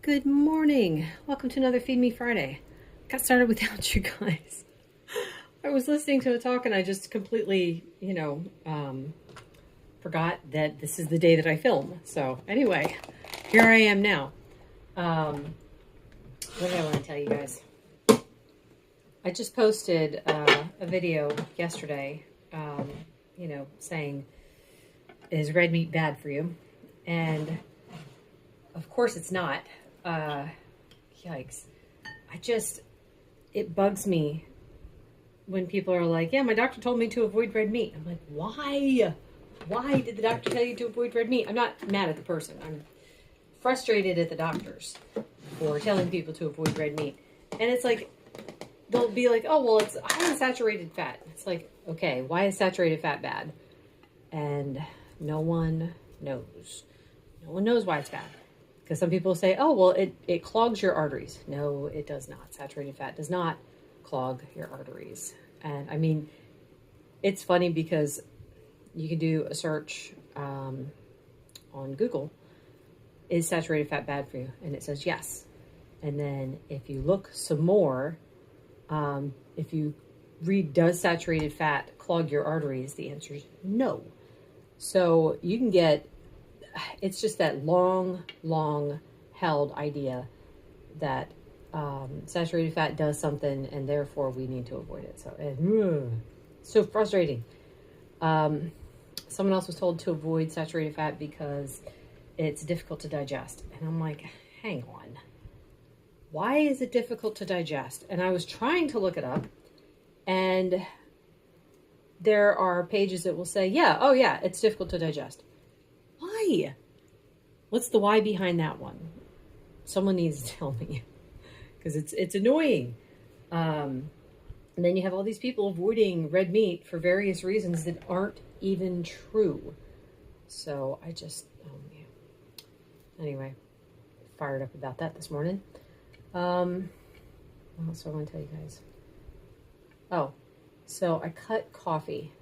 Good morning. Welcome to another Feed Me Friday. Got started without you guys. I was listening to a talk and I just completely, forgot that this is the day that I film. So anyway, here I am now. What did I want to tell you guys? I just posted a video yesterday, saying, is red meat bad for you? And of course it's not. Yikes. It bugs me when people are like, yeah, my doctor told me to avoid red meat. I'm like, why? Why did the doctor tell you to avoid red meat? I'm not mad at the person. I'm frustrated at the doctors for telling people to avoid red meat. And it's like, they'll be like, oh, well, it's high in saturated fat. It's like, okay, why is saturated fat bad? And no one knows. No one knows why it's bad. Because some people say, oh, well, it clogs your arteries. No, it does not. Saturated fat does not clog your arteries. And I mean, it's funny because you can do a search on Google, is saturated fat bad for you? And it says yes. And then if you look some more, if you read, does saturated fat clog your arteries? The answer is no. So you can get, it's just that long held idea that saturated fat does something and therefore we need to avoid it. So frustrating. Someone else was told to avoid saturated fat because it's difficult to digest. And I'm like, hang on. Why is it difficult to digest? And I was trying to look it up, and there are pages that will say, yeah, it's difficult to digest. Why? What's the why behind that one? Someone needs to tell me, because it's annoying. And then you have all these people avoiding red meat for various reasons that aren't even true. So anyway, fired up about that this morning. What else do I want to tell you guys? Oh, so I cut coffee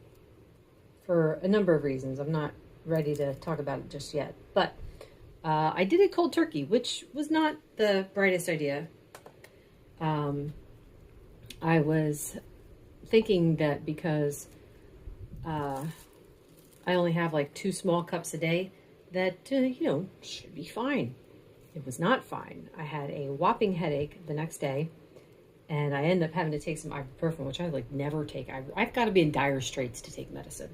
for a number of reasons. I'm not ready to talk about it just yet, but I did it cold turkey, which was not the brightest idea. I was thinking that because I only have like 2 small cups a day, that should be fine. It was not fine. I had a whopping headache the next day, and I ended up having to take some ibuprofen, which I never take. I've got to be in dire straits to take medicine.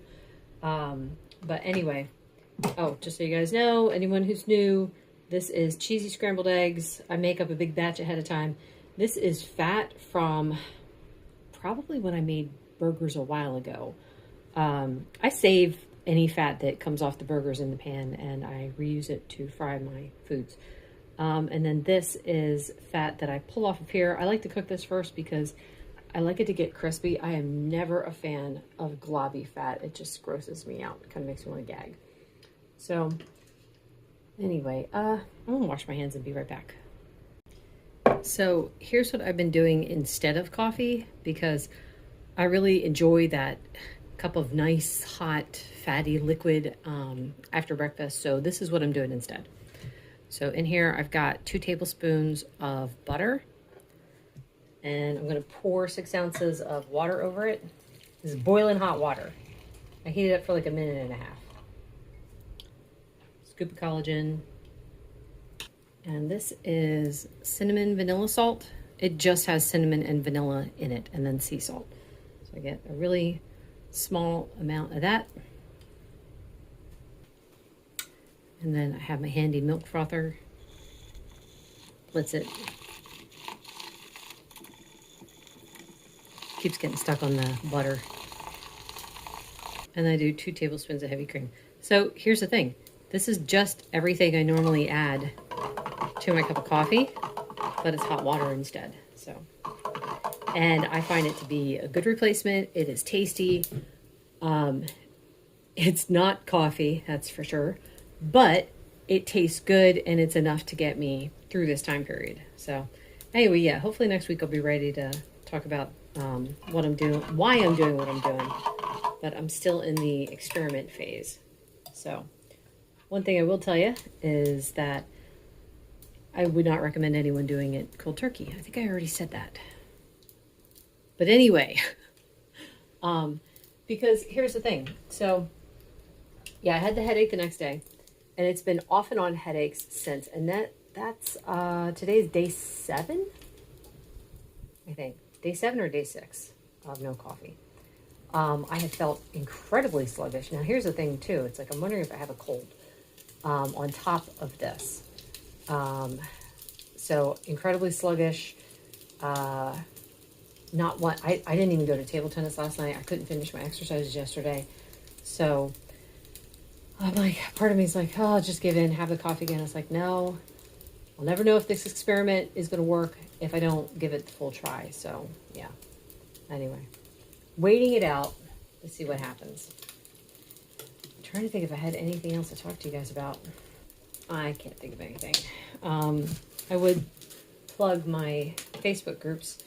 But anyway, just so you guys know, anyone who's new, this is cheesy scrambled eggs. I make up a big batch ahead of time. This is fat from probably when I made burgers a while ago. I save any fat that comes off the burgers in the pan, and I reuse it to fry my foods. And then this is fat that I pull off of here. I like to cook this first because I like it to get crispy. I am never a fan of globby fat. It just grosses me out. It kind of makes me want to gag. So anyway, I'm going to wash my hands and be right back. So here's what I've been doing instead of coffee, because I really enjoy that cup of nice, hot, fatty liquid after breakfast. So this is what I'm doing instead. So in here, I've got 2 tablespoons of butter, and I'm going to pour 6 ounces of water over it. This is boiling hot water. I heat it up for like 1.5 minutes. Scoop of collagen. And this is cinnamon vanilla salt. It just has cinnamon and vanilla in it, and then sea salt. So I get a really small amount of that. And then I have my handy milk frother. Blitz it. Keeps getting stuck on the butter. And I do 2 tablespoons of heavy cream. So here's the thing. This is just everything I normally add to my cup of coffee, but it's hot water instead. And I find it to be a good replacement. It is tasty. It's not coffee, that's for sure, but it tastes good, and it's enough to get me through this time period. So anyway, yeah, hopefully next week I'll be ready to talk about what I'm doing, why I'm doing what I'm doing, but I'm still in the experiment phase. So one thing I will tell you is that I would not recommend anyone doing it cold turkey. I think I already said that. But anyway, because here's the thing. So, yeah, I had the headache the next day, and it's been off and on headaches since. And that's today's day 7, I think. Day 7 or day 6 of no coffee. I have felt incredibly sluggish. Now, here's the thing, too. It's like I'm wondering if I have a cold on top of this. So, incredibly sluggish. Not one. I didn't even go to table tennis last night. I couldn't finish my exercises yesterday. So, I'm like, part of me is like, oh, I'll just give in, have the coffee again. It's like, no, I'll never know if this experiment is going to work if I don't give it the full try. So, yeah. Anyway, waiting it out to see what happens. I'm trying to think if I had anything else to talk to you guys about. I can't think of anything. I would plug my Facebook groups.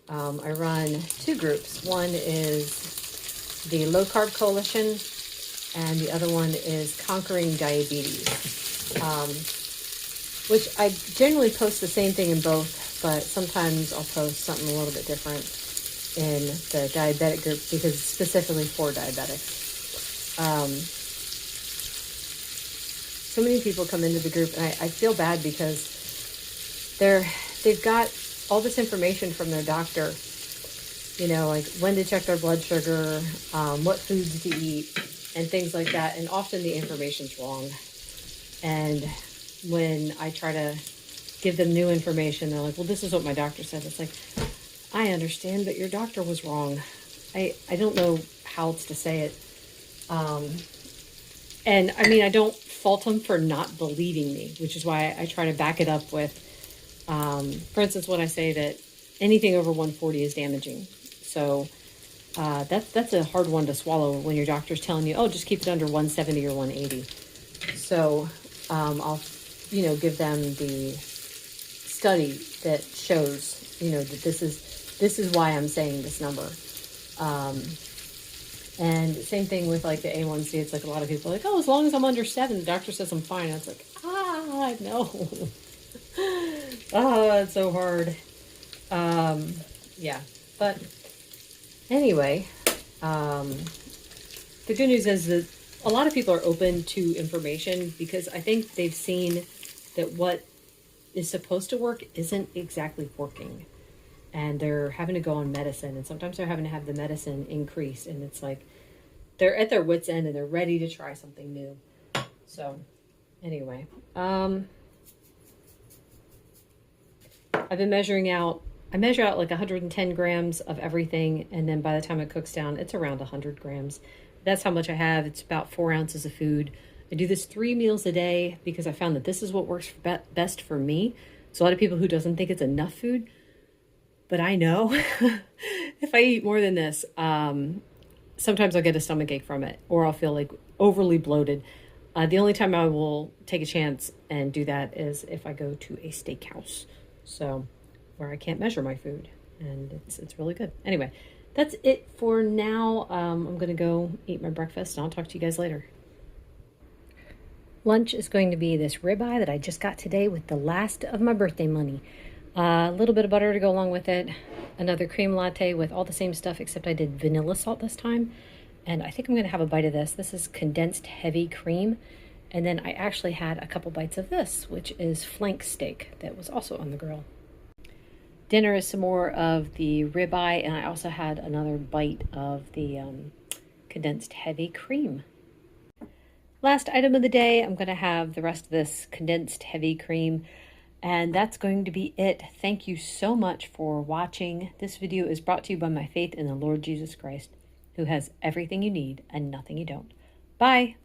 I run 2 groups. One is the Low Carb Coalition, and the other one is Conquering Diabetes, which I generally post the same thing in both, but sometimes I'll post something a little bit different in the diabetic group because it's specifically for diabetics. So many people come into the group, and I feel bad because they've got all this information from their doctor, you know, like when to check their blood sugar, what foods to eat, and things like that. And often the information's wrong. And when I try to give them new information, they're like, well, this is what my doctor said. It's like, I understand, but your doctor was wrong. I don't know how else to say it. And I mean, I don't fault them for not believing me, which is why I try to back it up with, for instance, when I say that anything over 140 is damaging. So that's a hard one to swallow when your doctor's telling you, oh, just keep it under 170 or 180. So I'll, give them the study that shows, that this is why I'm saying this number. And same thing with like the A1C. It's like a lot of people are like, oh, as long as I'm under 7, the doctor says I'm fine. I was like, no. It's so hard. Yeah. But anyway, the good news is that a lot of people are open to information because I think they've seen that what is supposed to work isn't exactly working. And they're having to go on medicine, and sometimes they're having to have the medicine increase, and it's like they're at their wits' end and they're ready to try something new. So anyway, I've been measuring out. I measure out like 110 grams of everything, and then by the time it cooks down, it's around 100 grams. That's how much I have. It's about 4 ounces of food. I do this 3 meals a day because I found that this is what works best for me. So a lot of people who doesn't think it's enough food, but I know if I eat more than this, sometimes I'll get a stomach ache from it, or I'll feel like overly bloated. The only time I will take a chance and do that is if I go to a steakhouse, so where I can't measure my food, and it's really good. Anyway, that's it for now. I'm going to go eat my breakfast, and I'll talk to you guys later. Lunch is going to be this ribeye that I just got today with the last of my birthday money. A little bit of butter to go along with it. Another cream latte with all the same stuff, except I did vanilla salt this time. And I think I'm going to have a bite of this. This is condensed heavy cream. And then I actually had a couple bites of this, which is flank steak that was also on the grill. Dinner is some more of the ribeye, and I also had another bite of the condensed heavy cream. Last item of the day, I'm going to have the rest of this condensed heavy cream. And that's going to be it. Thank you so much for watching. This video is brought to you by my faith in the Lord Jesus Christ, who has everything you need and nothing you don't. Bye.